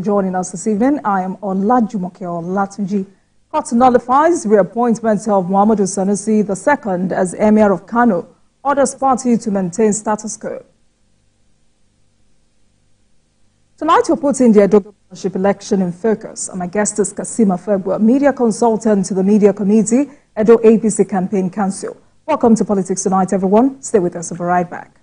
Joining us this evening, I am Olajumoke Olatunji. Court nullifies reappointment of Muhammadu Sanusi II as Emir of Kano, orders party to maintain status quo. Tonight we're putting the Edo governorship election in focus. And my guest is Kasima Fegwa, media consultant to the Media Committee, Edo APC Campaign Council. Welcome to Politics Tonight, everyone. Stay with us. We'll be right back.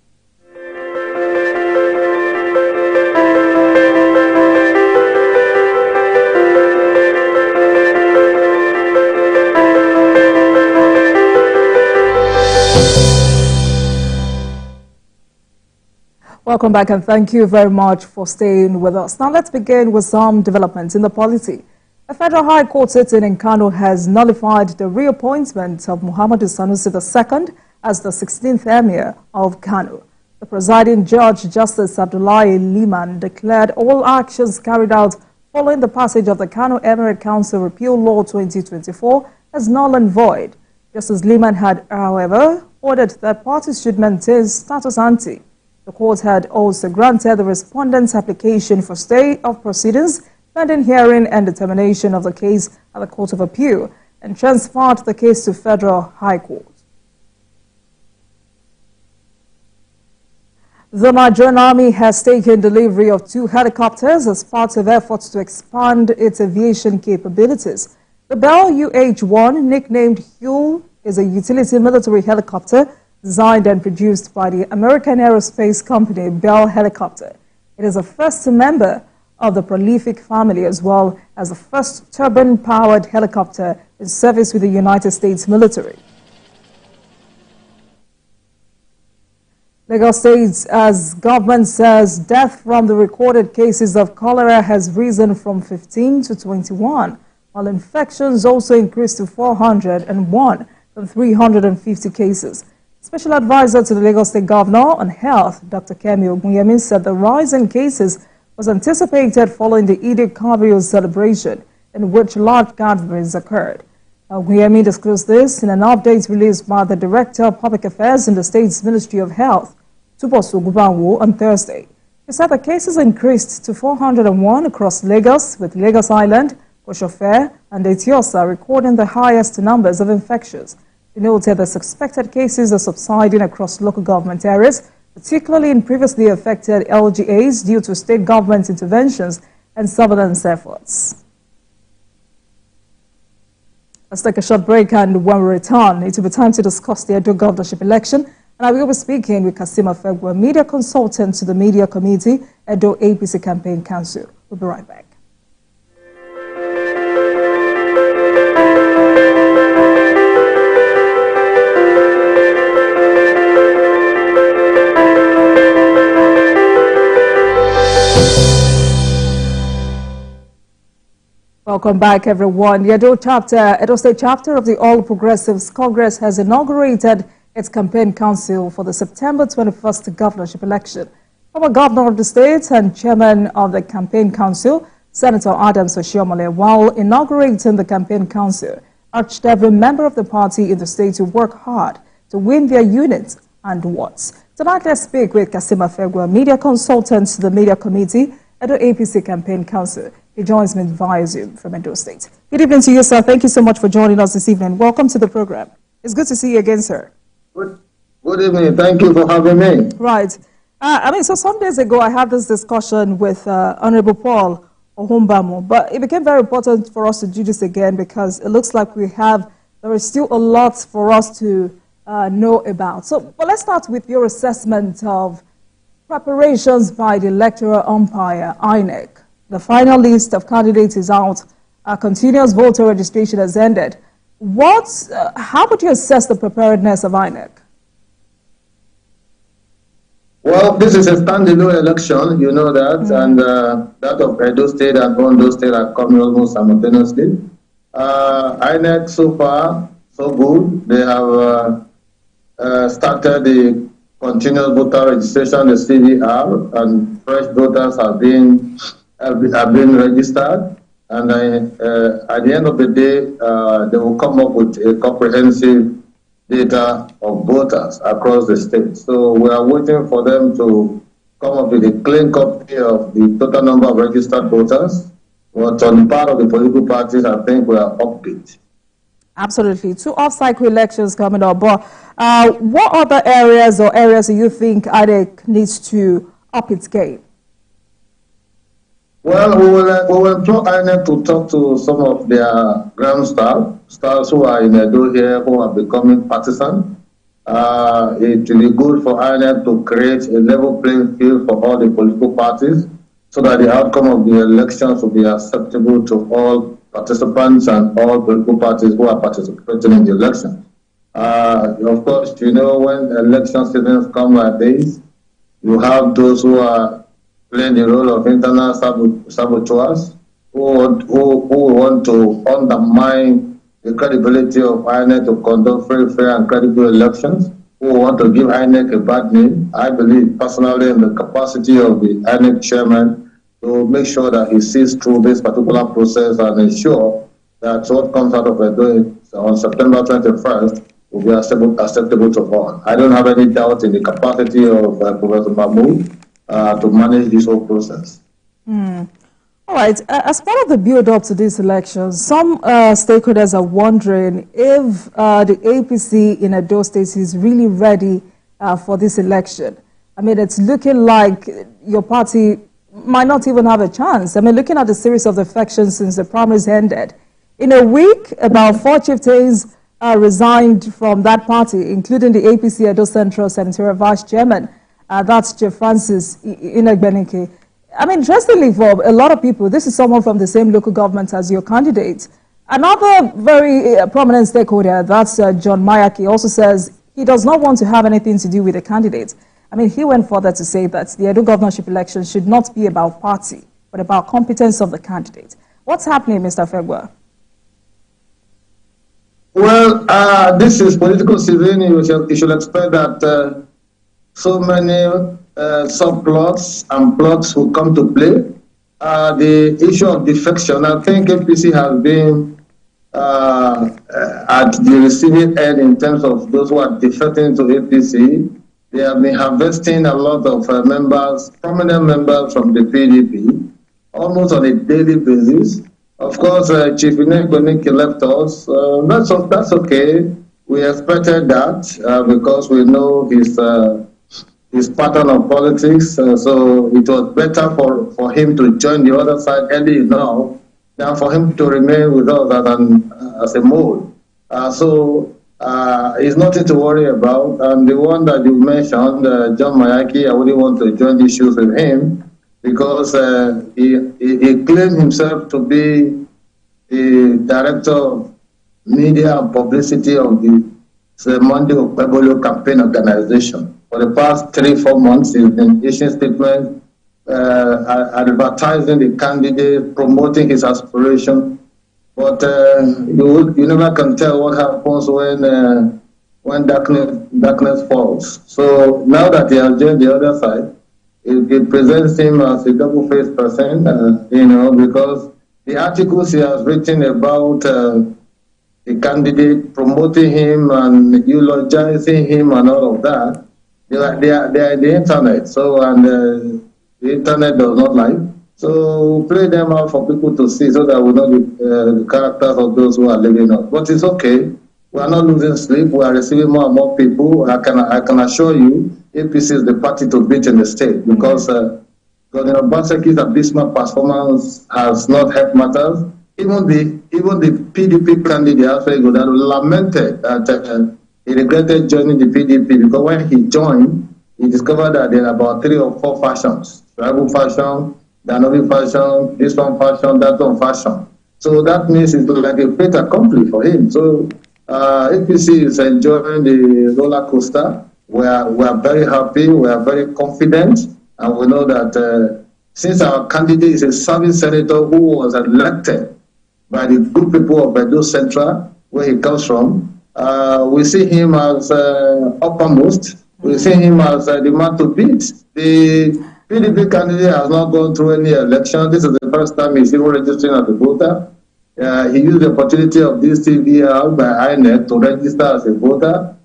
Welcome back and thank you very much for staying with us. Now let's begin with some developments in the polity. A federal high court sitting in Kano has nullified the reappointment of Muhammadu Sanusi II as the 16th Emir of Kano. The presiding judge, Justice Abdullahi Liman, declared all actions carried out following the passage of the Kano Emirate Council Repeal Law 2024 as null and void. Justice Liman had, however, ordered that parties should maintain status ante. The court had also granted the respondent's application for stay of proceedings pending hearing and determination of the case at the Court of Appeal and transferred the case to Federal High Court. The Nigerian Army has taken delivery of 2 helicopters as part of efforts to expand its aviation capabilities. The Bell UH-1, nicknamed Huel, is a utility military helicopter designed and produced by the American aerospace company Bell Helicopter. It is the first member of the prolific family as well as the first turbine-powered helicopter in service with the United States military. Lagos State, as government says, death from the recorded cases of cholera has risen from 15 to 21, while infections also increased to 401 from 350 cases. Special advisor to the Lagos State Governor on Health, Dr. Kano Emirate, said the rise in cases was anticipated following the Eid-el-Kabir celebration, in which large gatherings occurred. Emirate disclosed this in an update released by the Director of Public Affairs in the State's Ministry of Health, Tubosu Gubanwo, on Thursday. He said the cases increased to 401 across Lagos, with Lagos Island, Koshofe, and Etiosa recording the highest numbers of infections. He noted the suspected cases are subsiding across local government areas, particularly in previously affected LGAs due to state government interventions and surveillance efforts. Let's take a short break, and when we return, it will be time to discuss the Edo governorship election. And I will be speaking with Kasima Fegwa, media consultant to the Media Committee, Edo APC Campaign Council. We'll be right back. Welcome back, everyone. The Edo State chapter of the All Progressives Congress has inaugurated its campaign council for the September 21st governorship election. Former governor of the state and chairman of the campaign council, Senator Adams Oshiomhole, while inaugurating the campaign council, urged every member of the party in the state to work hard to win their units and wards. Tonight, let's speak with Kasima Fegwa, media consultant to the Media Committee, Edo APC Campaign Council. He joins me via Zoom from Edo State. Good evening to you, sir. Thank you so much for joining us this evening. Welcome to the program. It's good to see you again, sir. Good evening. Thank you for having me. Right. So some days ago, I had this discussion with Honorable Paul Ohumbamu, but it became very important for us to do this again because it looks like there is still a lot for us to know about. But let's start with your assessment of preparations by the electoral umpire, INEC. The final list of candidates is out. Continuous voter registration has ended. How would you assess the preparedness of INEC? Well, this is a standalone election, you know that, and that of Edo State and Ondo State are coming almost simultaneously. INEC so far, so good. They have started the continuous voter registration, the CVR, and fresh voters have been registered. And at the end of the day, they will come up with a comprehensive data of voters across the state. So we are waiting for them to come up with a clean copy of the total number of registered voters. But on the part of the political parties, I think we are upbeat. Absolutely. Two off-cycle elections coming up. But what other areas do you think INEC needs to up its game? Well, we will employ INEC to talk to some of their ground staffs who are in Edo here, who are becoming partisan. It will be good for INEC to create a level playing field for all the political parties so that the outcome of the elections will be acceptable to all participants and all political parties who are participating in the election. Of course, you know, when election seasons come like this, you have those who are playing the role of internal saboteurs who want to undermine the credibility of INEC to conduct free, fair, and credible elections, who want to give INEC a bad name. I believe personally in the capacity of the INEC chairman to make sure that he sees through this particular process and ensure that what comes out of it on September 21st will be acceptable to all. I don't have any doubt in the capacity of Professor Mahmoud to manage this whole process. All right. As part of the build-up to these elections, some stakeholders are wondering if the APC in Edo State is really ready for this election. I mean, it's looking like your party might not even have a chance. I mean, looking at the series of defections since the primaries ended, in a week, about 4 chieftains resigned from that party, including the APC Edo Central Senatorial Vice Chairman. That's Jeff Francis Inegbenike. I mean, interestingly, for a lot of people, this is someone from the same local government as your candidate. Another very prominent stakeholder, that's John Mayaki, also says he does not want to have anything to do with the candidate. I mean, he went further to say that the Edo governorship election should not be about party, but about competence of the candidate. What's happening, Mr. Fegwa? Well, this is political season. You should expect that so many subplots and plots will come to play. The issue of defection, I think APC has been at the receiving end in terms of those who are defecting to APC. They have been harvesting a lot of members, prominent members from the PDP, almost on a daily basis. Of course, Chief Inegbenike left us. That's okay. We expected that because we know his pattern of politics. So it was better for him to join the other side early enough than for him to remain with us as a mole. It's nothing to worry about. And the one that you mentioned, John Mayaki, I wouldn't want to join the issues with him because he claimed himself to be the director of media and publicity of the Monday Okpebolo campaign organization. For the past 3-4 months, he's been issuing statements, advertising the candidate, promoting his aspiration. But you never can tell what happens when darkness falls. So now that he has joined the other side, it presents him as a double-faced person, because the articles he has written about the candidate, promoting him and eulogizing him and all of that, they are in the internet. So, and the internet does not lie. So we'll play them out for people to see so that we know the characters of those who are living up. But it's okay. We are not losing sleep. We are receiving more and more people. I can assure you, APC is the party to beat in the state because Governor Baseki's abysmal performance has not helped matters. Even the PDP candidate, that lamented that he regretted joining the PDP because when he joined, he discovered that there are about 3 or 4 factions: tribal faction, Danovi fashion, this one fashion, that one fashion. So that means it's like a fait accompli for him. So APC is enjoying the roller coaster. We are very happy, we are very confident, and we know that since our candidate is a serving senator who was elected by the good people of Edo Central, where he comes from, we see him as uppermost. We see him as the man to beat. The PDP candidate has not gone through any election. This is the first time he's even registering as a voter. He used the opportunity of this TV out by INEC to register as a voter.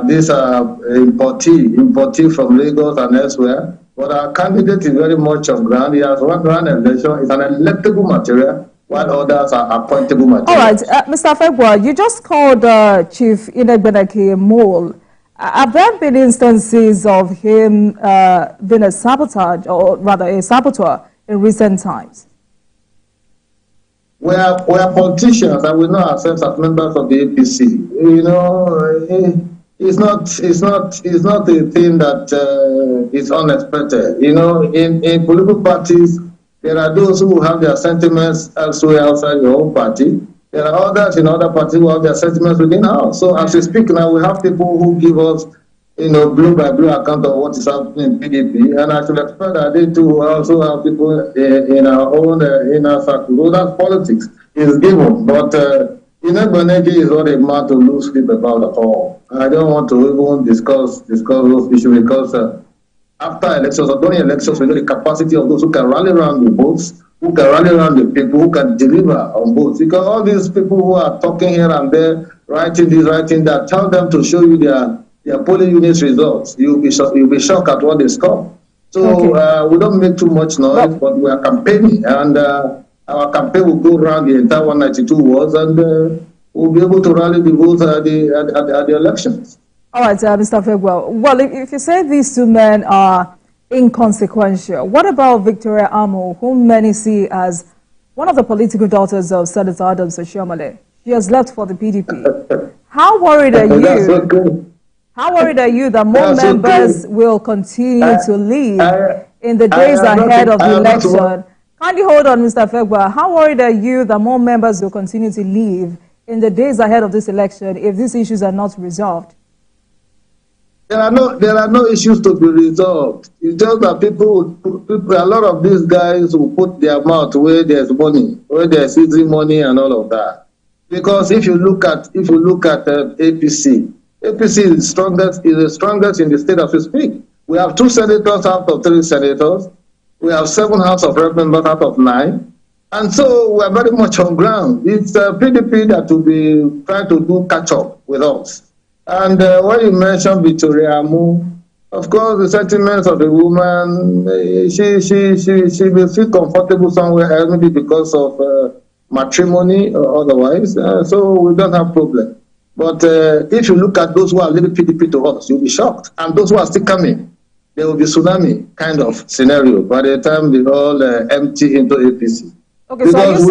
These are importee from Lagos and elsewhere But our candidate is very much on ground. He has run an election. It's an electable material, while others are appointable materials. All right, Mr. Febua, you just called Chief Inegbeneke a mole. Have there been instances of him being a sabotage, or rather a saboteur, in recent times? We are politicians, and we know ourselves as members of the APC. You know, it's not a thing that is unexpected. You know, in political parties, there are those who have their sentiments elsewhere outside your own party. There are others in other parties who have their sentiments within ours. So as we speak now, we have people who give us, you know, blow by blow account of what is happening in PDP, and I should expect that they too also have people in our own inner circle. So that's politics. It's given, but Inegbeneke is not a man to lose sleep about at all. I don't want to even discuss those issues because after elections or during elections, we know the capacity of those who can rally around the votes, who can rally around the people, who can deliver on votes. Because all these people who are talking here and there, writing this, writing that, tell them to show you their polling unit results. You'll be shocked at what they score. So okay. We don't make too much noise, but we are campaigning, and our campaign will go around the entire 192 wards, and we'll be able to rally the votes at the elections. All right, Mr. Febua. Well, if you say these two men are inconsequential, what about Victoria Amo, whom many see as one of the political daughters of Senator Adams Oshiomhole? She has left for the PDP. How worried are you? That's okay. How worried are you that more members will continue to leave in the days ahead of the election? Kindly hold on, Mr. Febua. How worried are you that more members will continue to leave in the days ahead of this election if these issues are not resolved? There are no issues to be resolved. It's just that people, a lot of these guys will put their mouth where there's money, where there's easy money and all of that. Because if you look at APC is the strongest in the state as we speak. We have 2 senators out of 3 senators. We have 7 House of Rep members out of 9. And so we are very much on ground. It's PDP that will be trying to do catch up with us. And when you mentioned Victoria Amu, of course, the sentiments of the woman, she will feel comfortable somewhere else, maybe because of matrimony or otherwise. So we don't have problem. But if you look at those who are leaving PDP to us, you'll be shocked. And those who are still coming, there will be tsunami kind of scenario by the time they all empty into APC. Okay, because so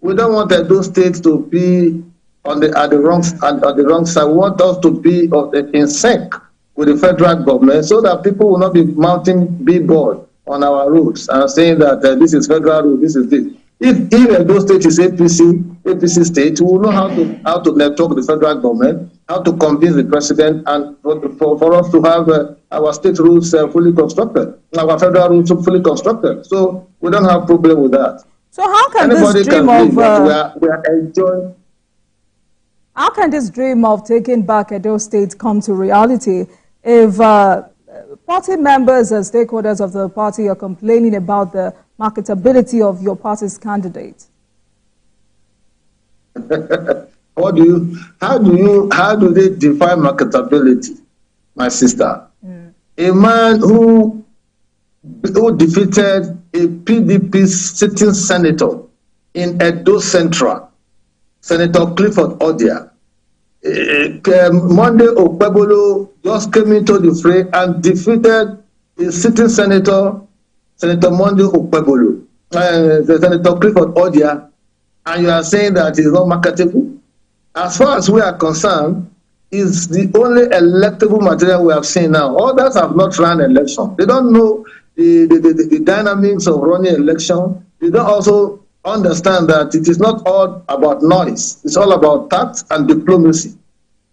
we don't want those states to be on the wrong side. We want us to be in sync with the federal government so that people will not be mounting billboard on our roads and saying that this is federal road, this is this. If those states is APC state, we will know how to network the federal government, how to convince the president, and for us to have our state roads fully constructed, our federal roads fully constructed. So we don't have problem with that. So how can anybody this dream can of we are enjoying? How can this dream of taking back Edo State come to reality if party members and stakeholders of the party are complaining about the marketability of your party's candidate? How do they define marketability, my sister? A man who defeated a PDP sitting senator in Edo Central, Senator Clifford Odia. Monday Okpebolo just came into the fray and defeated a sitting senator, Senator Monday Okpebolo, Senator Clifford Odia, and you are saying that it's not marketable? As far as we are concerned, it's the only electable material we have seen now. Others have not run election. They don't know the dynamics of running election. They don't also understand that it is not all about noise. It's all about tact and diplomacy.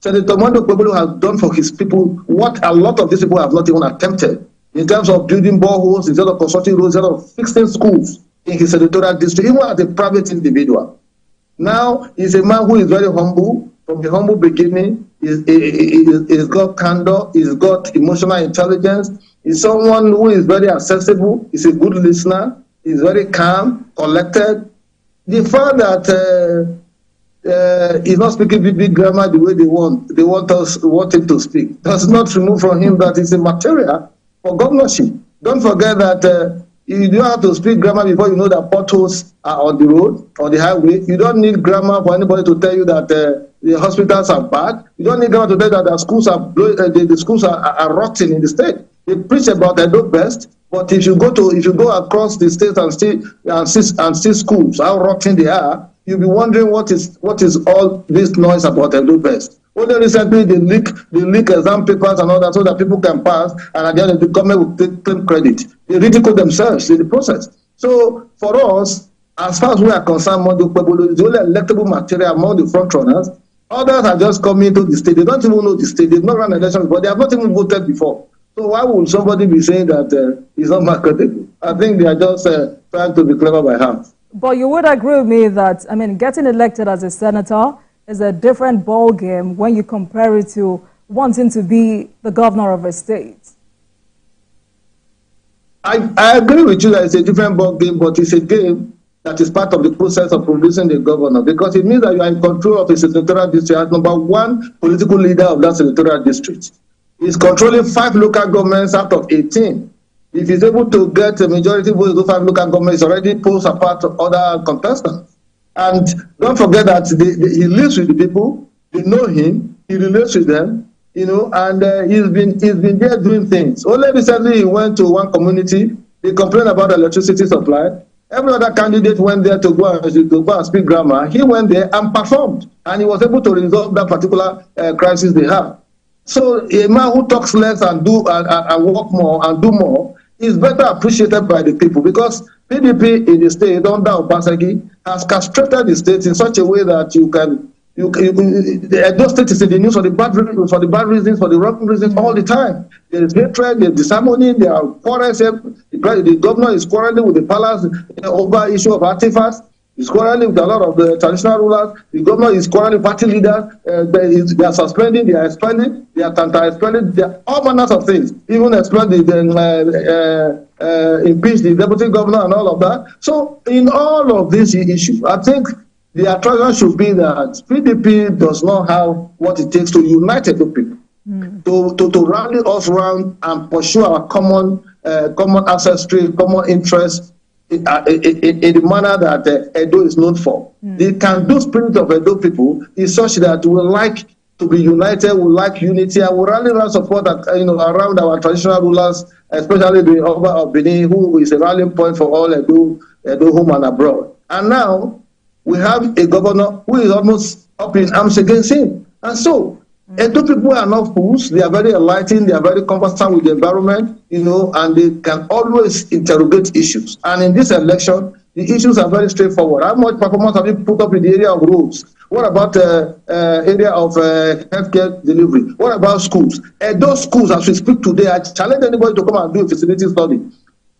Senator Monday Okpebolo has done for his people what a lot of these people have not even attempted in terms of building boreholes, instead of constructing roads, instead of fixing schools in his senatorial district, even as a private individual. Now, he's a man who is very humble, from the humble beginning. He's got candor, he's got emotional intelligence. He's someone who is very accessible, he's a good listener, he's very calm, collected. The fact that he's not speaking big grammar the way they want him to speak. Does not remove from him that it's a material for governorship. Don't forget that you don't have to speak grammar before you know that potholes are on the road, on the highway. You don't need grammar for anybody to tell you that the hospitals are bad. You don't need grammar to tell you that the schools the schools are rotting in the state. They preach about the best, but if you go across the state and see schools how rotten they are, you'll be wondering what is all this noise about the best. Only recently they leak exam papers and all that so that people can pass, and at the end of the government will claim credit. They ridicule themselves in the process. So for us, as far as we are concerned, Mondo Pueblo is the only electable material among the front runners. Others are just coming to the state. They don't even know the state. They've not run elections, but they have not even voted before. So why would somebody be saying that he's not marketable? I think they are just trying to be clever by hand. But you would agree with me that, I mean, getting elected as a senator is a different ball game when you compare it to wanting to be the governor of a state. I agree with you that it's a different ball game, but it's a game that is part of the process of producing the governor, because it means that you are in control of a senatorial district as number one political leader of that senatorial district. He's controlling 5 local governments out of 18. If he's able to get a majority vote in those 5 local governments, he already pulls apart other contestants. And don't forget that he lives with the people, they know him, he relates with them, you know, and he's been there doing things. Only recently he went to one community, they complained about electricity supply. Every other candidate went there to go and speak grammar. He went there and performed, and he was able to resolve that particular crisis they have. So a man who talks less and work more and do more is better appreciated by the people, because PDP in the state under Obaseki has castrated the state in such a way that those states is in the news for the bad reasons, for the wrong reasons all the time. There is hatred, there is disharmony, there are quarrels. The governor is quarreling with the palace over issue of artifacts. He's quarreling with a lot of the traditional rulers. The governor is quarreling party leaders. They are suspending, they are expelling, they are counter-expelling, they are all manners of things. Even expelled impeach the deputy governor and all of that. So in all of these issues, I think the attraction should be that PDP does not have what it takes to unite the people, to rally us around and pursue our common ancestry, common interests in the manner that Edo is known for. The can-do spirit of Edo people is such that we like to be united, we like unity, and we rally around support around our traditional rulers, especially the Oba of Benin, who is a rallying point for all Edo home and abroad. And now we have a governor who is almost up in arms against him. And so Edo people are not fools. They are very enlightened. They are very conversant with the environment, and they can always interrogate issues. And in this election, the issues are very straightforward. How much performance have you put up in the area of roads? What about area of healthcare delivery? What about schools? Those schools, as we speak today, I challenge anybody to come and do a feasibility study.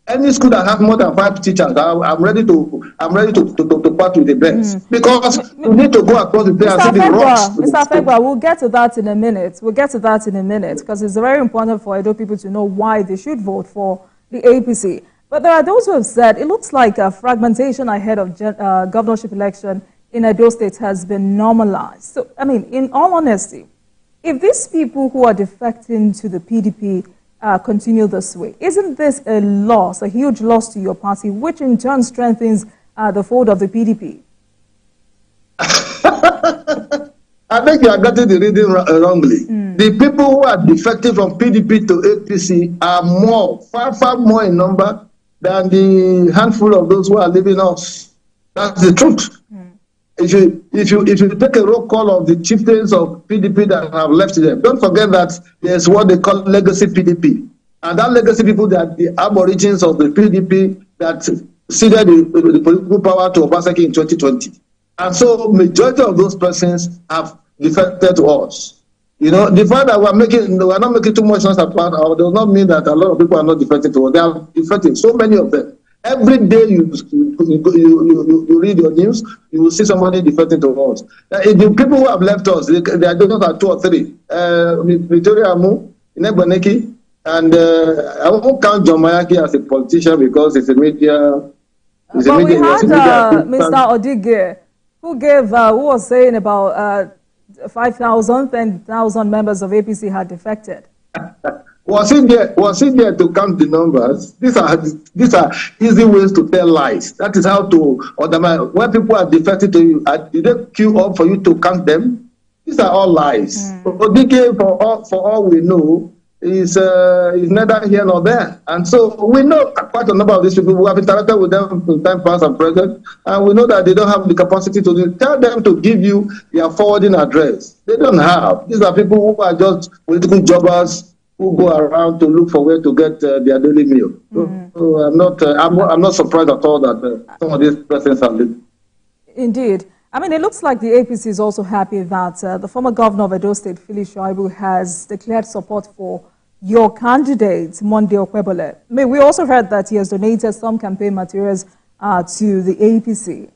Any school that has more than 5 teachers, I'm ready to part with the best, because you need to go across the day and see the rocks. Mr. Afegba, we'll get to that in a minute. Because it's very important for Edo people to know why they should vote for the APC. But there are those who have said it looks like a fragmentation ahead of governorship election in Edo State has been normalized. So, I mean, in all honesty, if these people who are defecting to the PDP continue this way, isn't this a loss, a huge loss to your party, which in turn strengthens the fold of the PDP? I think you are getting the reading wrongly. The people who are defecting from PDP to APC are far more in number than the handful of those who are leaving us. That's the truth. If you take a roll call of the chieftains of PDP that have left them, don't forget that there's what they call legacy PDP. And that legacy people, that the aborigines of the PDP that ceded the political power to Obaseki in 2020. And so majority of those persons have defected to us. The fact that we're not making too much noise about it does not mean that a lot of people are not defected to us. They are defected, so many of them. Every day you read your news, you will see somebody defecting to us. The people who have left us, they are just 2 or 3. Victoria Amu, Inegbaneki, and I won't count John Mayaki as a politician because it's a media. But we had Mr. Odige, who was saying about 5,000, 10,000 members of APC had defected. Was it there to count the numbers? These are easy ways to tell lies. That is how to undermine. When people are defected to you, did they queue up for you to count them? These are all lies. ODK, for all we know, is neither here nor there. And so we know quite a number of these people who have interacted with them in time past and present, and we know that they don't have the capacity to tell them to give you their forwarding address. They don't have. These are people who are just political jobbers who go around to look for where to get their daily meal. So I'm not surprised at all that some of these persons are living. Indeed. I mean, it looks like the APC is also happy that the former governor of Edo State, Philip Shuaibu, has declared support for your candidate, Monday Okwebole. I mean, we also heard that he has donated some campaign materials to the APC.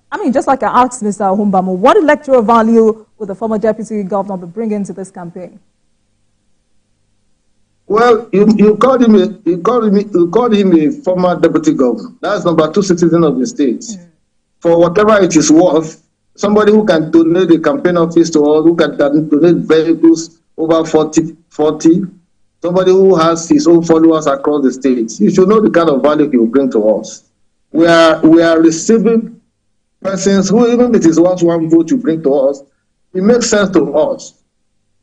I mean, just like I asked Mr. Humbamu, what electoral value would the former deputy governor be bringing to this campaign? Well, you called him a former deputy governor. That's number 2 citizen of the state. For whatever it is worth, somebody who can donate a campaign office to us, who can donate vehicles over 40, somebody who has his own followers across the state. You should know the kind of value he will bring to us. We are receiving persons who, even if it is one vote you bring to us, it makes sense to us.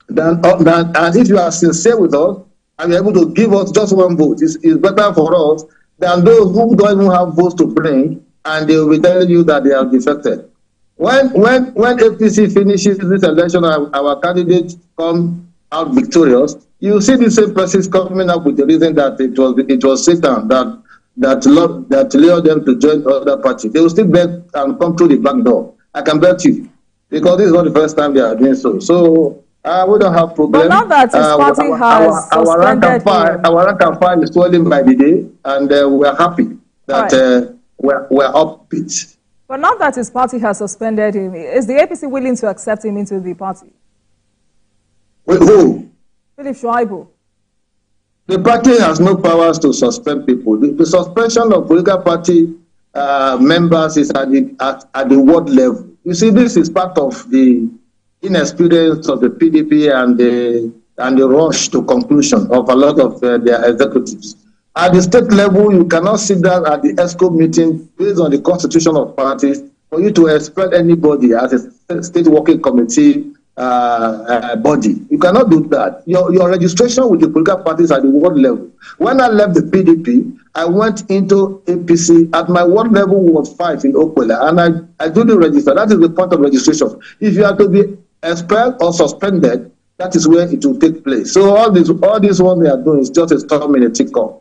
And if you are sincere with us, and you're able to give us just one vote, it's better for us than those who don't even have votes to bring, and they will be telling you that they are defected. When APC finishes this election, our candidate come out victorious, you see the same persons coming up with the reason that it was Satan that lured them to join other parties. They will still beg and come through the back door. I can bet you, because this is not the first time they are doing so. So we don't have problems. But now that his party has suspended him. Our rank and file is swelling by the day, and we are happy that we're upbeat. But now that his party has suspended him, is the APC willing to accept him into the party? Wait, who? Philip Shuaibu. The party has no powers to suspend people. The suspension of political party members is at the ward level. You see, this is part of the inexperience of the PDP and the rush to conclusion of a lot of their executives. At the state level, you cannot sit down at the ESCO meeting based on the constitution of parties for you to expel anybody as a state working committee body. You cannot do that. Your registration with the political parties at the ward level. When I left the PDP, I went into APC. At my ward level was 5 in Okwela, and I duly registered. That is the point of registration. If you are to be expelled or suspended, that is where it will take place. So all this one they are doing is just a storm in a teacup.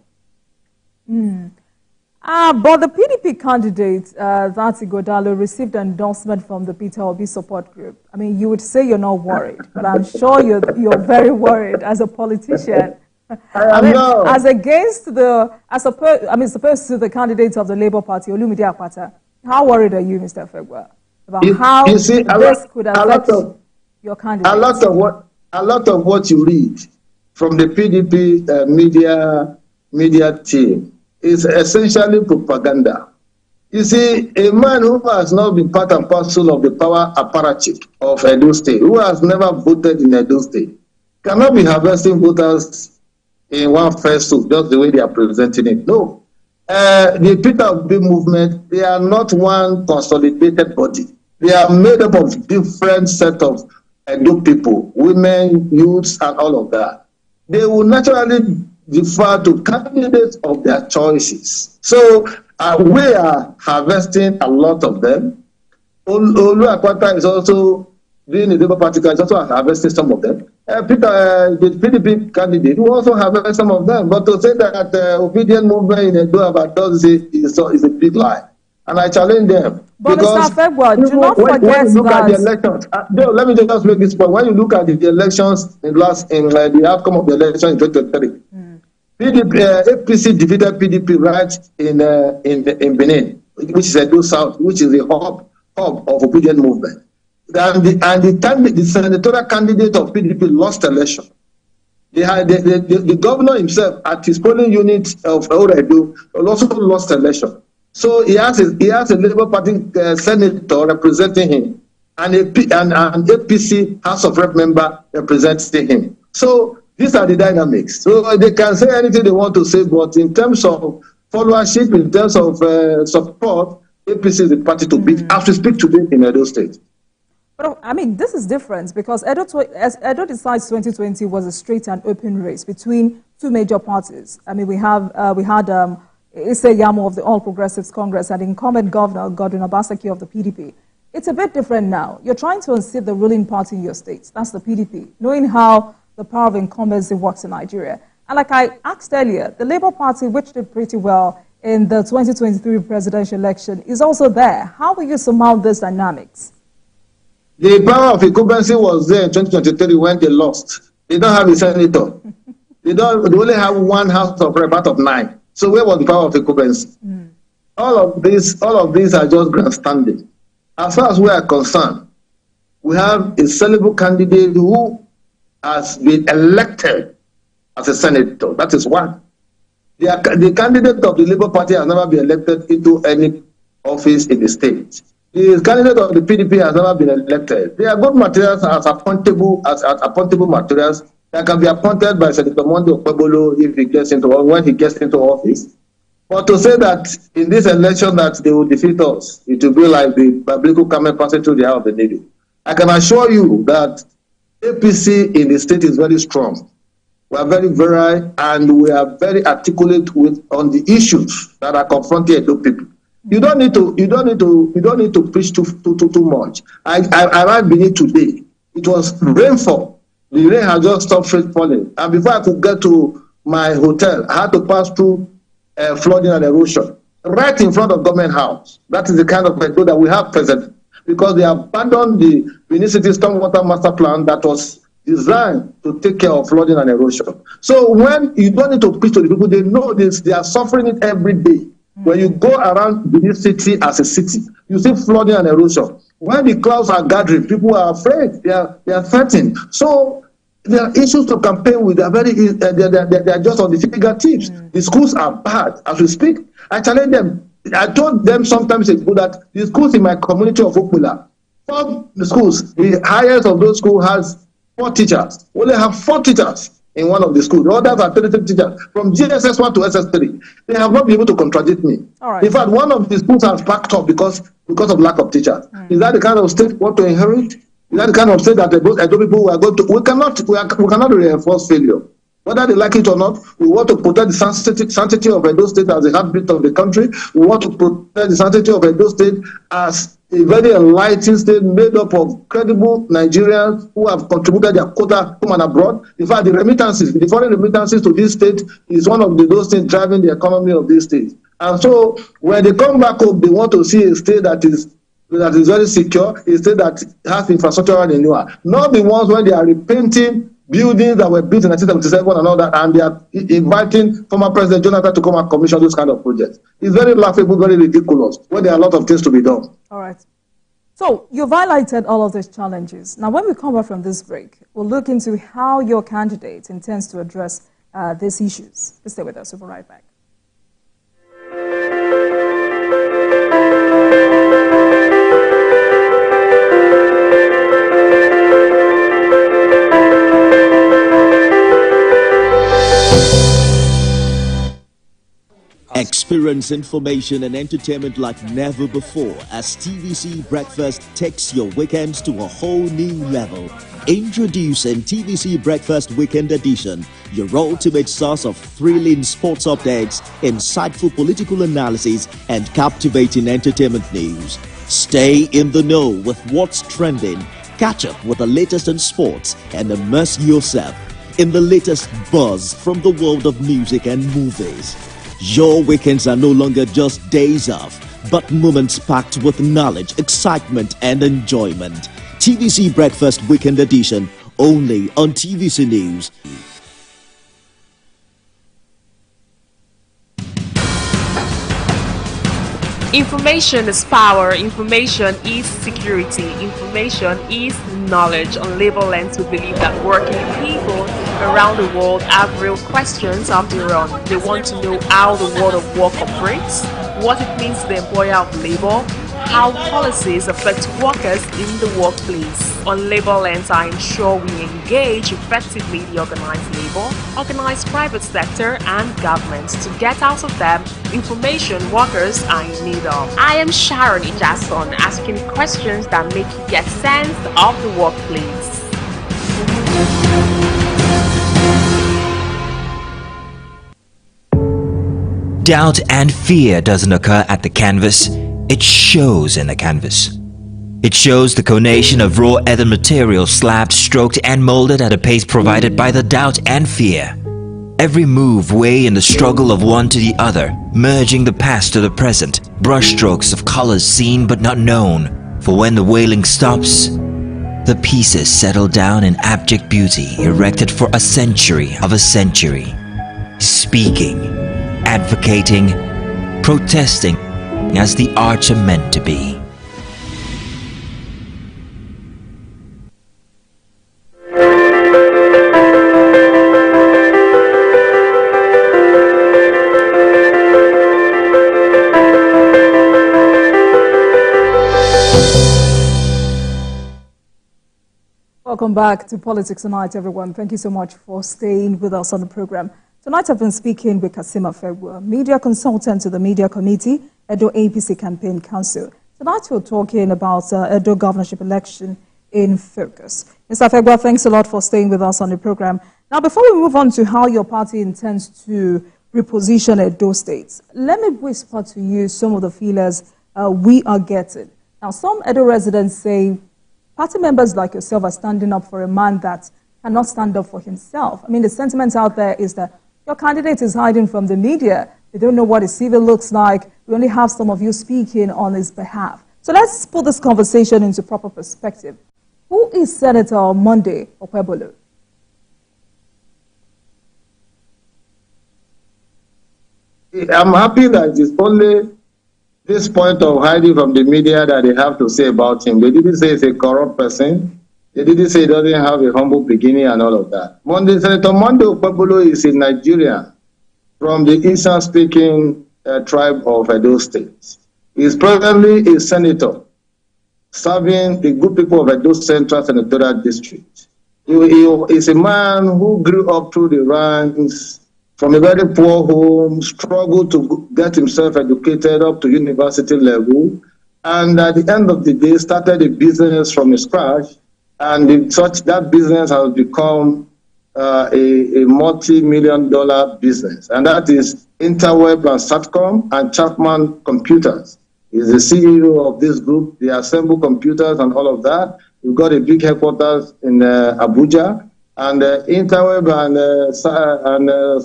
But the PDP candidate, Zati Godalo, received endorsement from the Peter Obi support group. I mean, you would say you're not worried, but I'm sure you're very worried as a politician. I mean, as against supposed to the candidates of the Labour Party, Olumide Akpata. How worried are you, Mr. Fegwa, about how this could affect your candidate? A lot of what you read from the PDP media team is essentially propaganda. You see, a man who has not been part and parcel of the power apparatus of Edo State, who has never voted in Edo State, cannot be harvesting voters in one fell swoop, just the way they are presenting it. No. The Peter Obi movement, they are not one consolidated body. They are made up of different set of Edo people, women, youths, and all of that. They will naturally defer to candidates of their choices. So we are harvesting a lot of them. Olu Akwata is also doing the Labour Party, is also harvesting some of them. The PDP candidate who also harvested some of them. But to say that obedient movement in Edo about does is a big lie. And I challenge them. But Mr. Fegwa, do not forget when you look that... at the elections, let me just make this point. When you look at the elections in the outcome of the election in 2023, APC defeated PDP right in Benin, which is Edo South, which is the hub of obedient movement. And the senatorial candidate of PDP lost election. The governor himself at his polling unit of Oredo also lost election. So he has a Labour Party senator representing him, and an APC House of Rep member representing him. So these are the dynamics. So they can say anything they want to say, but in terms of followership, in terms of support, APC is the party to beat as we speak today in Edo State. But I mean, this is different because Edo Decides 2020 was a straight and open race between two major parties. I mean, we had Ise Yamo of the All Progressives Congress and incumbent Governor Godwin Obaseki of the PDP. It's a bit different now. You're trying to unseat the ruling party in your state. That's the PDP, knowing how the power of incumbency works in Nigeria. And like I asked earlier, the Labour Party, which did pretty well in the 2023 presidential election, is also there. How will you surmount these dynamics? The power of incumbency was there in 2023 when they lost. They don't have a senator. They only have one House of Rep out of 9. So where was the power of incumbency? All of these are just grandstanding. As far as we are concerned, we have a sellable candidate who has been elected as a senator. That is one. The candidate of the Labour Party has never been elected into any office in the state. The candidate of the PDP has never been elected. They are good materials as appointable materials that can be appointed by Senator Monday Okpebolo if he gets into when he gets into office. But to say that in this election that they will defeat us, it will be like the biblical camel passing through the eye of the needle. I can assure you that APC in the state is very strong. We are very virile and we are very articulate on the issues that are confronting Edo people. You don't need to preach too much. I arrived Benin today. It was rainfall. The rain had just stopped falling, and before I could get to my hotel, I had to pass through flooding and erosion right in front of government house. That is the kind of Edo that we have present, because they abandoned the Benin City Stormwater Master Plan that was designed to take care of flooding and erosion. So when you don't need to preach to the people, they know this. They are suffering it every day. When you go around the city as a city, you see flooding and erosion. When the clouds are gathering, people are afraid. They are threatened. So there are issues to campaign with. They are just on the fingertips. The schools are bad as we speak. I challenge them. I told them sometimes ago that the schools in my community of Okpula, 4 schools, the highest of those schools has 4 teachers. We only have 4 teachers in one of the schools. The others are 33 teachers from GSS 1 to SS3. They have not been able to contradict me. Right. In fact, one of the schools has packed up because of lack of teachers. Is that the kind of state we want to inherit? Is that the kind of state that those Edo people are going to? We cannot reinforce failure. Whether they like it or not, we want to protect the sanctity of Edo State as the heartbeat of the country. We want to protect the sanctity of Edo State as a very enlightened state made up of credible Nigerians who have contributed their quota home and abroad. In fact, the foreign remittances to this state is one of those things driving the economy of this state. And so when they come back home, they want to see a state that is very secure, a state that has infrastructure and renewal. Not the ones when they are repainting buildings that were built in 1977 and all that, and they are inviting former President Jonathan to come and commission those kind of projects. It's very laughable, very ridiculous, when there are a lot of things to be done. All right. So you've highlighted all of these challenges. Now, when we come back from this break, we'll look into how your candidate intends to address these issues. Please stay with us. We'll be right back. Experience information and entertainment like never before as TVC Breakfast takes your weekends to a whole new level. Introducing TVC Breakfast Weekend Edition, your ultimate source of thrilling sports updates, insightful political analysis, and captivating entertainment news. Stay in the know with what's trending, catch up with the latest in sports, and immerse yourself in the latest buzz from the world of music and movies. Your weekends are no longer just days off, but moments packed with knowledge, excitement, and enjoyment. TVC Breakfast Weekend Edition, only on TVC News. Information is power, information is security, information is knowledge. On Labor Lens, we believe that working people around the world have real questions of their own. They want to know how the world of work operates, what it means to the employer of labor, how policies affect workers in the workplace. On Labor Lens, I ensure we engage effectively the organized labor, organized private sector, and government to get out of them information workers are in need of. I am Sharon Ijason, asking questions that make you get sense of the workplace. Doubt and fear doesn't occur at the canvas, it shows in the canvas. It shows the conation of raw ether material slabbed, stroked and molded at a pace provided by the doubt and fear. Every move way in the struggle of one to the other, merging the past to the present, brushstrokes of colors seen but not known. For when the wailing stops, the pieces settle down in abject beauty erected for a century of a century. Speaking, advocating, protesting as the arts are meant to be. Welcome back to Politics Tonight, everyone. Thank you so much for staying with us on the program. Tonight I've been speaking with Kasima Fegwa, media consultant to the Media Committee, Edo APC Campaign Council. Tonight we're talking about Edo governorship election in focus. Mr. Fegwa, thanks a lot for staying with us on the program. Now, before we move on to how your party intends to reposition Edo State, let me whisper to you some of the feelers we are getting. Now, some Edo residents say party members like yourself are standing up for a man that cannot stand up for himself. I mean, the sentiment out there is that your candidate is hiding from the media. They don't know what his CV looks like. We only have some of you speaking on his behalf. So let's put this conversation into proper perspective. Who is Senator Monday Okpebholo? I'm happy that it's only this point of hiding from the media that they have to say about him. They didn't say he's a corrupt person. They didn't say he doesn't have a humble beginning and all of that. Senator Monday Okpebholo is a Nigerian from the Eastern-speaking tribe of Edo State. He is presently a senator serving the good people of Edo Central Senatorial District. He is a man who grew up through the ranks from a very poor home, struggled to get himself educated up to university level, and at the end of the day started a business from scratch, and that business has become a multi-million-dollar business, and that is Interweb and Satcom and Chapman Computers. He's the CEO of this group. They assemble computers and all of that. We've got a big headquarters in Abuja. And Interweb and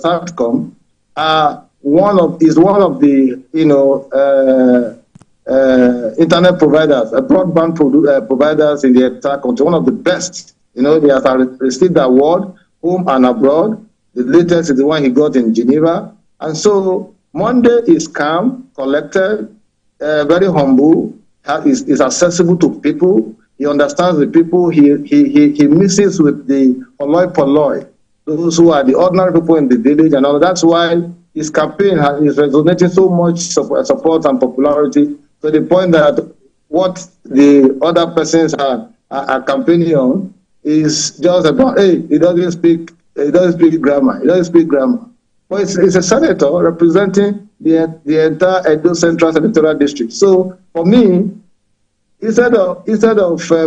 Satcom is one of the internet providers, broadband providers in the entire country, one of the best. They have received the award home and abroad. The latest is the one he got in Geneva. And so Monday is calm, collected, very humble, is accessible to people. He understands the people. He mixes with the polloi, those who are the ordinary people in the village and all. That's why his campaign is resonating so much support and popularity, to the point that what the other persons are campaigning on is just about, hey, he doesn't speak grammar. He doesn't speak grammar. But it's a senator representing the entire Edo Central Senatorial District. So for me, instead of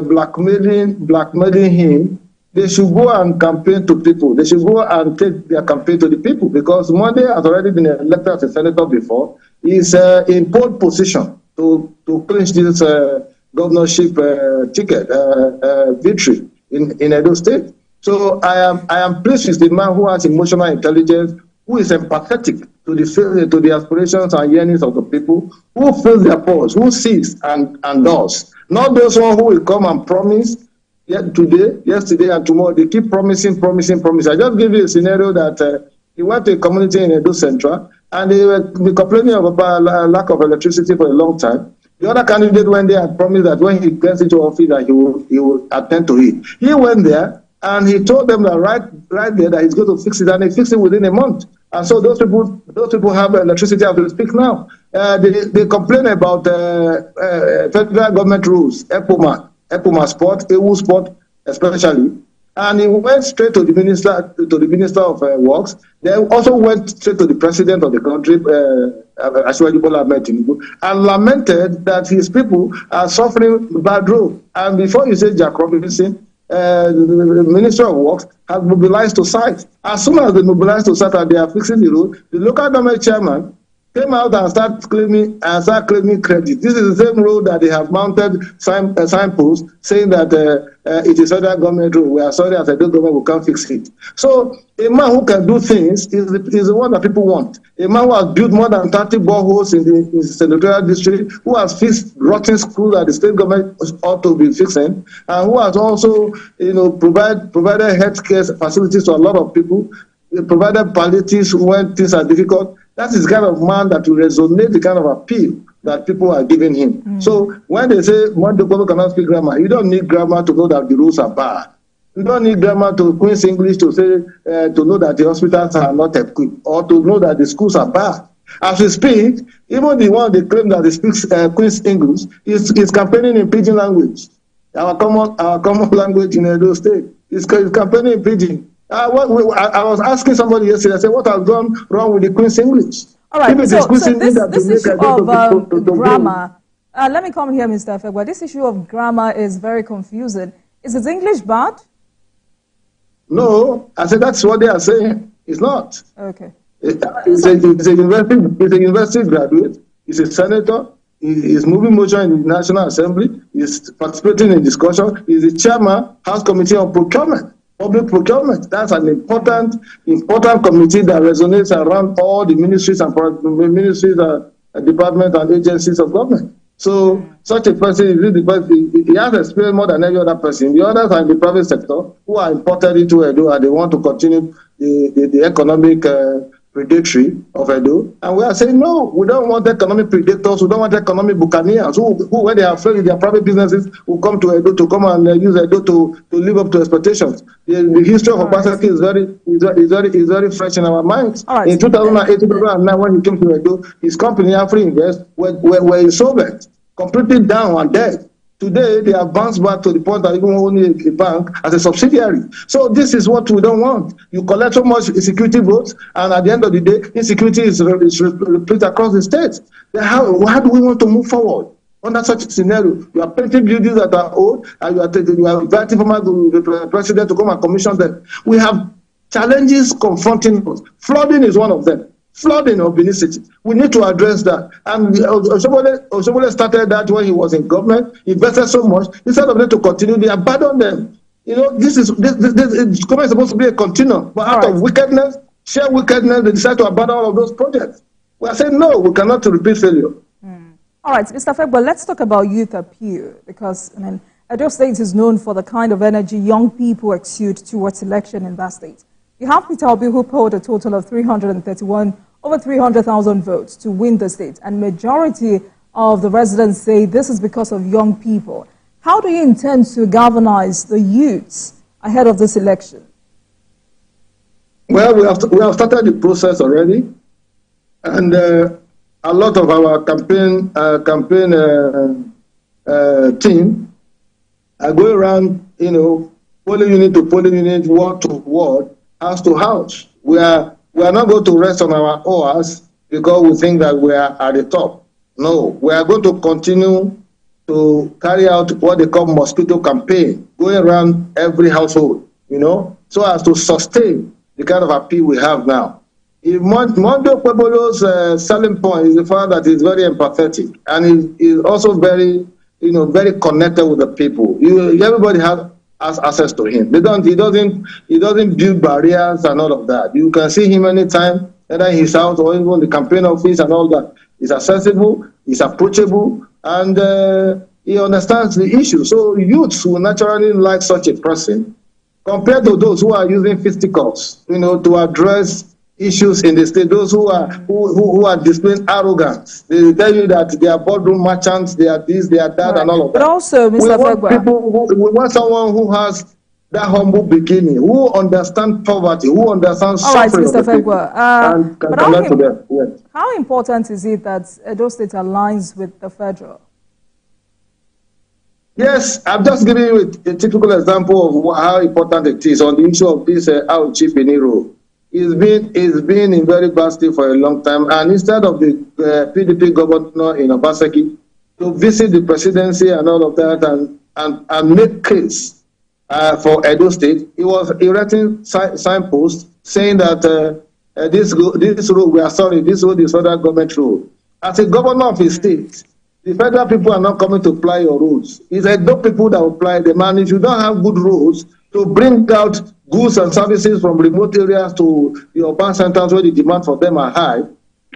blackmailing him, they should go and campaign to people. They should go and take their campaign to the people, because Monday has already been elected as a senator before. He's in pole position to clinch this governorship ticket victory in Edo State. So I am pleased with the man who has emotional intelligence, who is empathetic to the aspirations and yearnings of the people, who feels their pulse, who sees and does. Not those one who will come and promise yesterday and tomorrow. They keep promising. I just give you a scenario that he went to a community in Edo Central, and they were complaining about lack of electricity for a long time. The other candidate went there and promised that when he gets into office that he will attend to it. He went there, And he told them that right there that he's going to fix it, and he fixed it within a month. And so those people have electricity as we speak now. They complain about federal government rules, EPOMA sport, EU sport especially. And he went straight to the minister of works. They also went straight to the president of the country, Asiwaju Bola Ahmed Tinubu, and lamented that his people are suffering bad road. And before you say Jack Robinson, the Minister of Works has mobilized to site. As soon as they mobilized to site and they are fixing the road, the local government chairman came out and started claiming credit. This is the same road that they have mounted signposts saying that it is federal government road. We are sorry, as a government, we can't fix it. So a man who can do things is the one that people want. A man who has built more than 30 boreholes in the senatorial district, who has fixed rotten schools that the state government ought to be fixing, and who has also, provided healthcare facilities to a lot of people, provided palliatives when things are difficult. That is the kind of man that will resonate the kind of appeal that people are giving him. So when they say one people cannot speak grammar, you don't need grammar to know that the rules are bad. You don't need grammar to Queen's English to say to know that the hospitals are not equipped or to know that the schools are bad. As we speak, even the one they claim that they speak Queen's English is campaigning in pidgin language. Our common language in Edo State is campaigning in pidgin. I was asking somebody yesterday, I said, what has gone wrong with the Queen's English? All right, so this issue of grammar, let me come here, Mr. Efegwa. This issue of grammar is very confusing. Is his English bad? No, I said that's what they are saying. It's not. Okay. He's a university graduate. He's a senator. He's moving motion in the National Assembly. He's participating in discussion. He's the chairman, House Committee on Procurement. Public procurement. That's an important committee that resonates around all the ministries and departments and agencies of government. So such a person he has experience more than any other person. The others are in the private sector who are imported into Edo and they want to continue the economic predatory of Edo. And we are saying, no, we don't want economic predators, we don't want economic buccaneers who when they are afraid their private businesses will come to Edo to come and use Edo to live up to expectations. The history of Obaseki is very fresh in our minds. Right. In 2008, 2009, when he came to Edo, his company, Afri Invest, were insolvent, completely down and dead. Today, they have bounced back to the point that even owning a bank as a subsidiary. So this is what we don't want. You collect so much security votes, and at the end of the day, insecurity is replete across the states. How do we want to move forward under such a scenario? You are painting buildings that are old, and you are inviting former president to come and commission them. We have challenges confronting us. Flooding is one of them. Flooding of Benin City. We need to address that. And Oshobole started that when he was in government, invested so much. Instead of them to continue, they abandoned them. This government is supposed to be a continuum. But out of wickedness, sheer wickedness, they decide to abandon all of those projects. We are saying, no, we cannot repeat failure. All right, Mr. Fegba, let's talk about youth appeal. Because, Edo State is known for the kind of energy young people exude towards election in that state. You have Peter Obi, who polled a total of 300,000 votes to win the state, and majority of the residents say this is because of young people. How do you intend to galvanize the youths ahead of this election? Well, we have started the process already, and a lot of our campaign team are going around, polling unit to polling unit, ward to ward, house to house. We are not going to rest on our oars because we think that we are at the top. No, we are going to continue to carry out what they call mosquito campaign, going around every household, so as to sustain the kind of appeal we have now. Mondo Puebolo's selling point is the fact that he's very empathetic and he's also very, very connected with the people. Everybody has access to him. He doesn't build barriers and all of that. You can see him anytime, either in his house or even the campaign office and all that. He's accessible, he's approachable, and he understands the issue. So youths will naturally like such a person compared to those who are using fisticuffs, to address issues in the state. Those who are displaying arrogance. They tell you that they are boardroom merchants, they are this, they are that, and all of that. But also, Mr. Fegba, we want someone who has that humble beginning, who understand poverty, who understand All right, suffering Mr. of the people, Fegwa. and can But connect to them. Yes. how important is it that Edo State aligns with the federal? Yes, I'm just giving you a typical example of how important it is on the issue of this Chief Beniro. It's been in very bad state for a long time, and instead of the PDP governor in Obaseki to visit the presidency and all of that and make case for Edo State, he was erecting signposts saying that this road, we are sorry, this road is federal government road. As a governor of a state, the federal people are not coming to apply your roads. It's Edo people that will apply them. And if you don't have good roads to bring out goods and services from remote areas to the urban centers where the demand for them are high,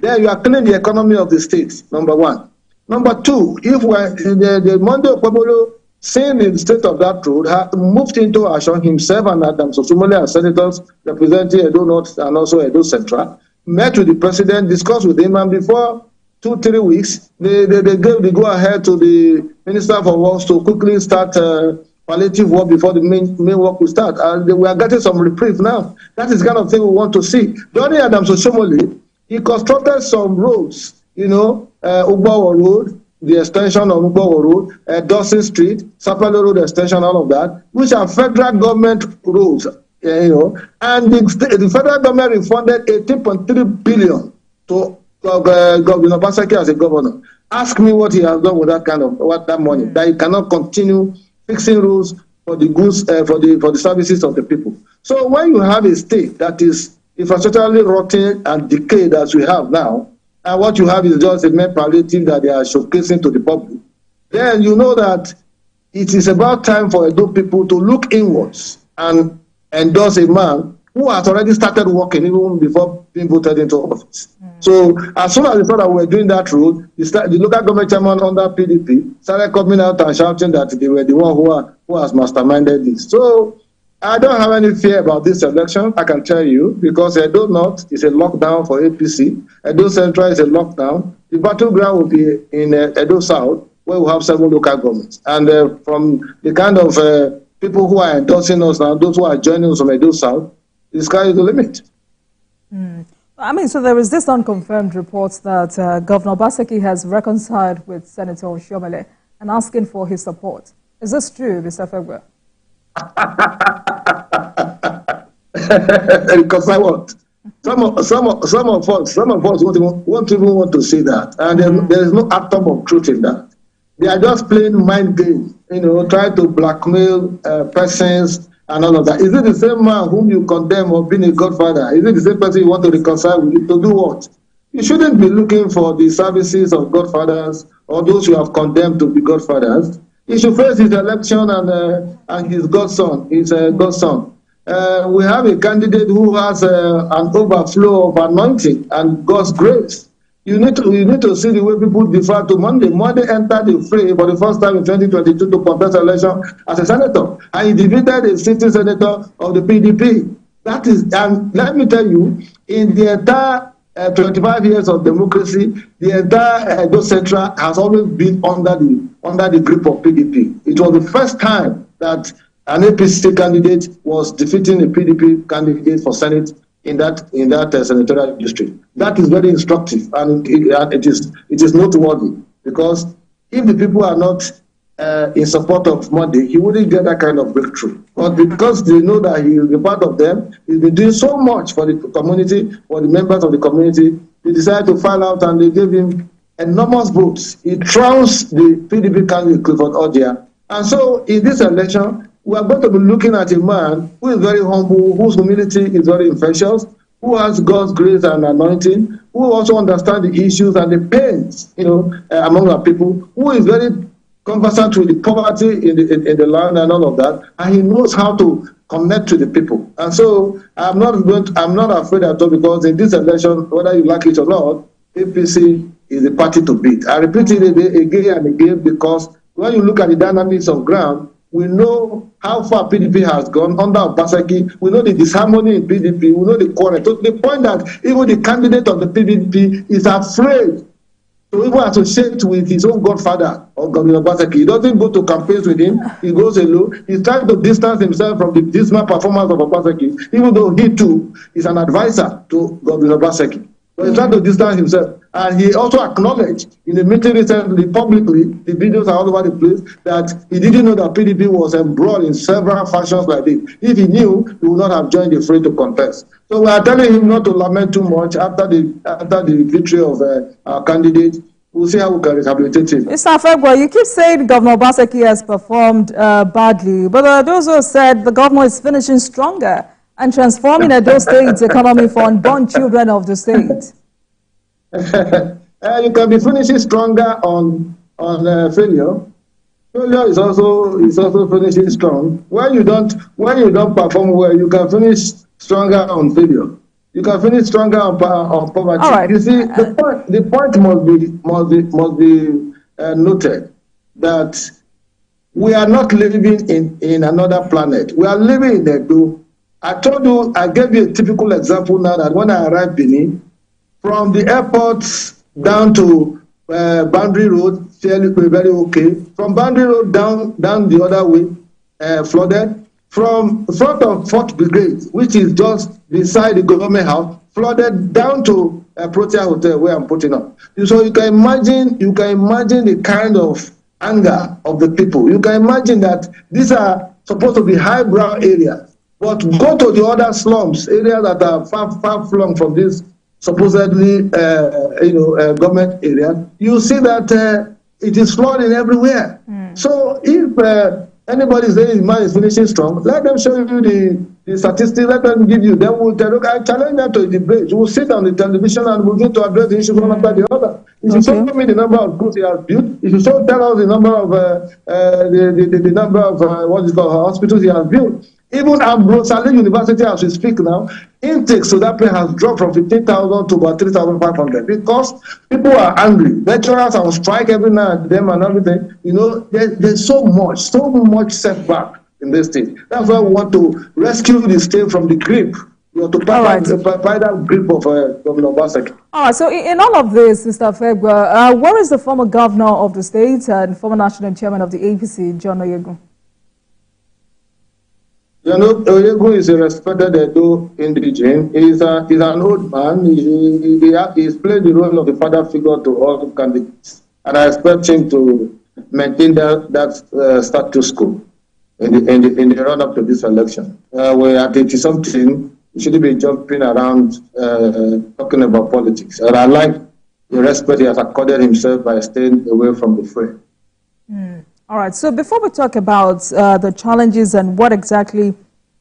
then you are killing the economy of the state, number one. Number two, if the Monday Okpebolo, seeing the state of that road, had moved into action himself and Adam Sosumole as senators representing Edo North and also Edo Central, met with the president, discussed with him, and before 2-3 weeks, they gave the go-ahead to the Minister for Works to quickly start palliative work before the main work will start. And we are getting some reprieve now. That is the kind of thing we want to see. During Adam Soshomole, he constructed some roads, Ugbawa Road, the extension of Ugbawa Road, Dawson Street, Sapalo Road extension, all of that, which are federal government roads, and the federal government refunded 18.3 billion to Governor Obaseki as a governor. Ask me what he has done with that money. That he cannot continue fixing roads for the goods for the services of the people. So when you have a state that is infrastructurally rotten and decayed as we have now, and what you have is just a mere palliative that they are showcasing to the public, then you know that it is about time for Edo people to look inwards and endorse a man who has already started working even before being voted into office. So as soon as they saw that we were doing that road, the local government chairman under PDP started coming out and shouting that they were the one who has masterminded this. So I don't have any fear about this election, I can tell you, because Edo North is a lockdown for APC, Edo Central is a lockdown. The battleground will be in Edo South, where we have several local governments. And from the kind of people who are endorsing us now, those who are joining us from Edo South, the sky is the limit. So there is this unconfirmed report that Governor Obaseki has reconciled with Senator Oshiomhole and asking for his support. Is this true, Mr. Fegwa? Reconcile what? Some of us won't even want to say that, and there is no atom of truth in that. They are just playing mind games, trying to blackmail persons and all of that. Is it the same man whom you condemn of being a godfather? Is it the same person you want to reconcile with? To do what? You shouldn't be looking for the services of godfathers or those you have condemned to be godfathers. He should face his election and his godson, godson. We have a candidate who has an overflow of anointing and God's grace. You need to see the way people defer to Monday. Monday entered the fray for the first time in 2022 to contest election as a senator, and he defeated a sitting senator of the PDP. That is, and let me tell you, in the entire 25 years of democracy, the entire Edo Central has always been under the grip of PDP. It was the first time that an APC candidate was defeating a PDP candidate for Senate in that senatorial district. That is very instructive, and it is noteworthy, because if the people are not in support of Monday, he wouldn't get that kind of breakthrough. But because they know that he is a part of them, he's been doing so much for the community, for the members of the community, they decided to file out and they gave him enormous votes. He trounced the PDP candidate Clifford Odia. And so in this election, we are going to be looking at a man who is very humble, whose humility is very infectious, who has God's grace and anointing, who also understands the issues and the pains, among our people, who is very conversant with the poverty in the land and all of that, and he knows how to connect to the people. And so I'm not afraid at all, because in this election, whether you like it or not, APC is the party to beat. I repeat it again and again, because when you look at the dynamics of ground, we know how far PDP has gone under Obaseki. We know the disharmony in PDP. We know the quarrel. To the point that even the candidate of the PDP is afraid to even associate with his own godfather or Governor Obaseki. He doesn't go to campaigns with him. He goes alone. He's trying to distance himself from the dismal performance of Obaseki, even though he too is an advisor to Governor Obaseki. But he's trying to distance himself. And he also acknowledged in the meeting recently, publicly, the videos are all over the place, that he didn't know that PDP was embroiled in several factions like this. If he knew, he would not have joined the fray to contest. So we are telling him not to lament too much after the victory of our candidate. We'll see how we can rehabilitate him. Mr. Afegwa, you keep saying Governor Obaseki has performed badly, but those who said the governor is finishing stronger and transforming Edo State's economy for unborn children of the state. You can be finishing stronger on failure. Failure is also finishing strong. When you don't perform well, you can finish stronger on failure. You can finish stronger on poverty. All right. You see, the point must be noted that we are not living in another planet. We are living in Edo. I told you, I gave you a typical example now that when I arrived in Benin, from the airport down to Boundary Road, very okay. From Boundary Road down the other way, flooded. From front of 4th Brigade, which is just beside the government house, flooded down to Protea Hotel where I'm putting up. So you can imagine the kind of anger of the people. You can imagine that these are supposed to be highbrow areas. But go to the other slums, areas that are far flung from this supposedly, government area. You see that it is flooding everywhere. So if anybody says his man is finishing strong, let them show you the statistics. Let them give you. Then we'll tell you. I challenge them to a debate. We'll sit on the television and we'll get to address the issues one after the other. If you show me the number of schools he has built, if you show tell us the number of the number of hospitals he has built. Even Ambrose Ali University, as we speak now, intakes to that place has dropped from 15,000 to about 3,500 because people are angry. Lecturers are on strike every now and then and everything. You know, there's so much setback in this state. That's why we want to rescue the state from the grip. We want to provide that grip of Governor Obaseki. All right, so in all of this, Mr. Afegwa, where is the former governor of the state and former national chairman of the APC, John Oyegu? You know, Oyegu is a respected Edo indigene. He's an old man. He's played the role of the father figure to all the candidates. And I expect him to maintain that status quo in the run-up to this election. We're at 80-something. We shouldn't be jumping around talking about politics. And I like the respect he has accorded himself by staying away from the fray. All right, so before we talk about the challenges and what exactly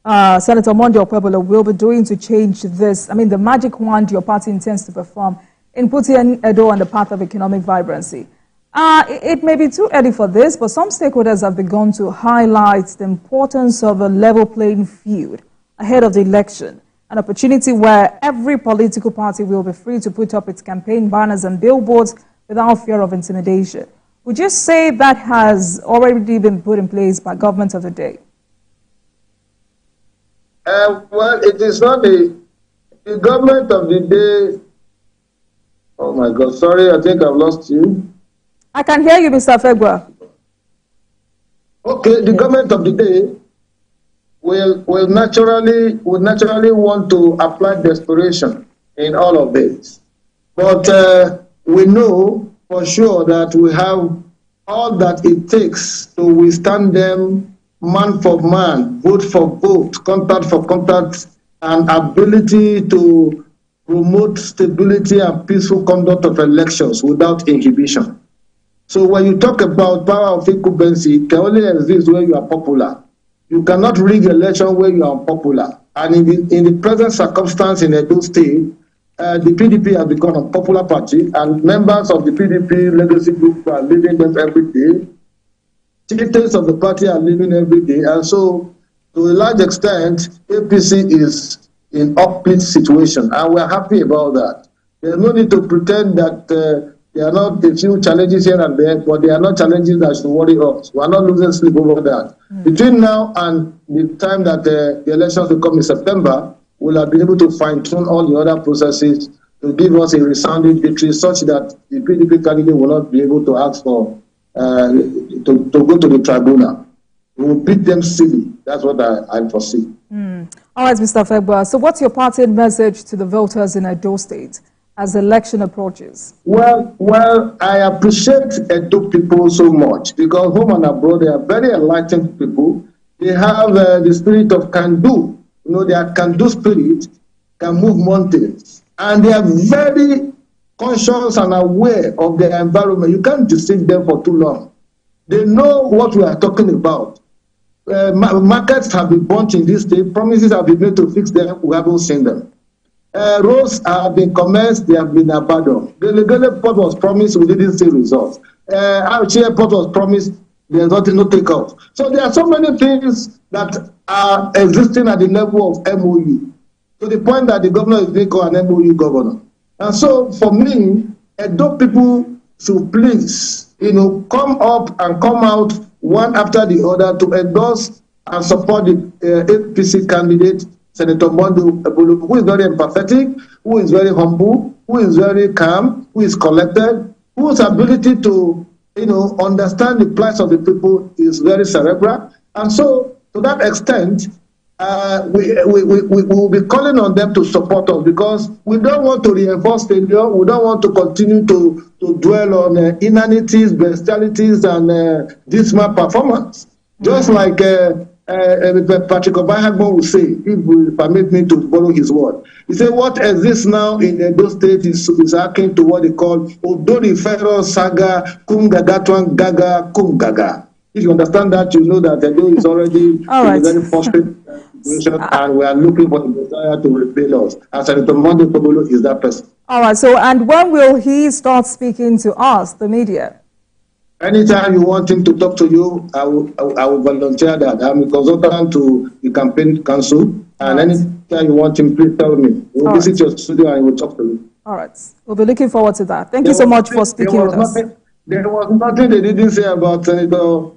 Senator Monday Okpebholo will be doing to change this, I mean, the magic wand your party intends to perform in putting Edo on the path of economic vibrancy. It may be too early for this, but some stakeholders have begun to highlight the importance of a level playing field ahead of the election, an opportunity where every political party will be free to put up its campaign banners and billboards without fear of intimidation. Would you say that has already been put in place by government of the day? Well, it is not the government of the day. Oh my God, sorry, I think I've lost you. I can hear you, Mr. Afegwa. Okay, the government of the day will naturally want to apply desperation in all of this. But we know for sure that we have all that it takes to withstand them man for man, vote for vote, contact for contact, and ability to promote stability and peaceful conduct of elections without inhibition. So when you talk about power of incumbency, it can only exist where you are popular. You cannot rig election where you are unpopular. And in the present circumstance in Edo State, the PDP has become a popular party, and members of the PDP legacy group are leaving them every day. Chieftains of the party are leaving every day, and so to a large extent, APC is in upbeat situation, and we're happy about that. There's no need to pretend that there are not a few challenges here and there, but they are not challenges that should worry us. We are not losing sleep over that. Between now and the time that the elections will come in September, we'll have been able to fine-tune all the other processes to give us a resounding victory such that the PDP candidate will not be able to ask for to go to the tribunal. We will beat them silly. That's what I foresee. All right, Mr. Fegba. So what's your parting message to the voters in Edo State as the election approaches? Well, I appreciate Edo people so much because home and abroad, they are very enlightened people. They have the spirit of can do. You know, their can do spirit can move mountains. And they are very conscious and aware of their environment. You can't deceive them for too long. They know what we are talking about. Markets have been burnt in this state. Promises have been made to fix them. We haven't seen them. Roads have been commenced. They have been abandoned. The Legale port was promised. We didn't see results. Our airport was promised. There's nothing to take off. So there are so many things that are existing at the level of MOU, to the point that the governor is being called an MOU governor. And so for me, Edo people should please, come up and come out one after the other to endorse and support the APC candidate, Senator Mondo Ebolo, who is very empathetic, who is very humble, who is very calm, who is collected, whose ability to, understand the plight of the people is very cerebral. And so, to that extent, we will be calling on them to support us because we don't want to reinforce failure. We don't want to continue to dwell on inanities, bestialities, and dismal performance. Just like Patrick Obahagbo will say, if you permit me to borrow his word. He said, what exists now in Edo State is akin to what they call Odori Fero Saga Kum Gagatwan Gaga Kum Gaga. If you understand that, you know that Edo is already in a very frustrated situation, and we are looking for the desire to repel us. And Senator Mondo Kobolo is that person. All right, so, and when will he start speaking to us, the media? Anytime you want him to talk to you, I will volunteer that. I'm a consultant to the campaign council, and anytime you want him, please tell me. We'll visit your studio and we'll talk to you. All right, we'll be looking forward to that. Thank you so much for speaking with us. There was nothing they didn't say about Senator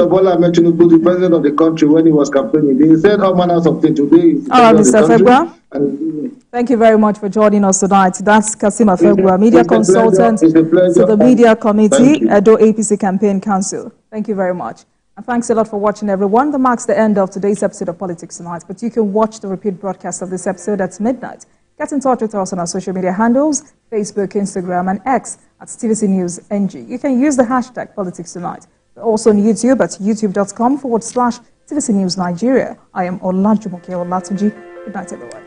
Bola Ahmed Tinubu, the president of the country, when he was campaigning. They said all manners of things today. All right, Mr. Fegba. Thank you very much for joining us tonight. That's Kasim Afegwa, media consultant to the Media Committee, Edo APC Campaign Council. Thank you very much. And thanks a lot for watching, everyone. That marks the end of today's episode of Politics Tonight. But you can watch the repeat broadcast of this episode at midnight. Get in touch with us on our social media handles, Facebook, Instagram, and X at TVC News NG. You can use the hashtag Politics Tonight. We're also on YouTube at youtube.com/TVC News Nigeria. I am Olajumoke Olatunji. Good night, everyone.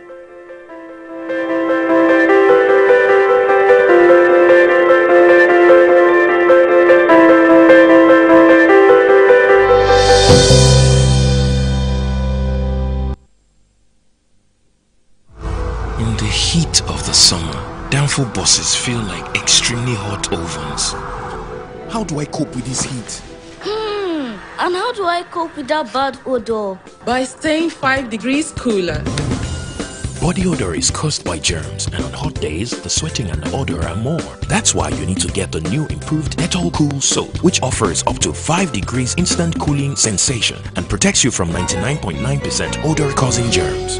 In the heat of the summer, downfall buses feel like extremely hot ovens. How do I cope with this heat? And how do I cope with that bad odor? By staying 5 degrees cooler. Body odor is caused by germs, and on hot days, the sweating and odor are more. That's why you need to get the new improved Dettol Cool Soap, which offers up to 5 degrees instant cooling sensation and protects you from 99.9% odor-causing germs.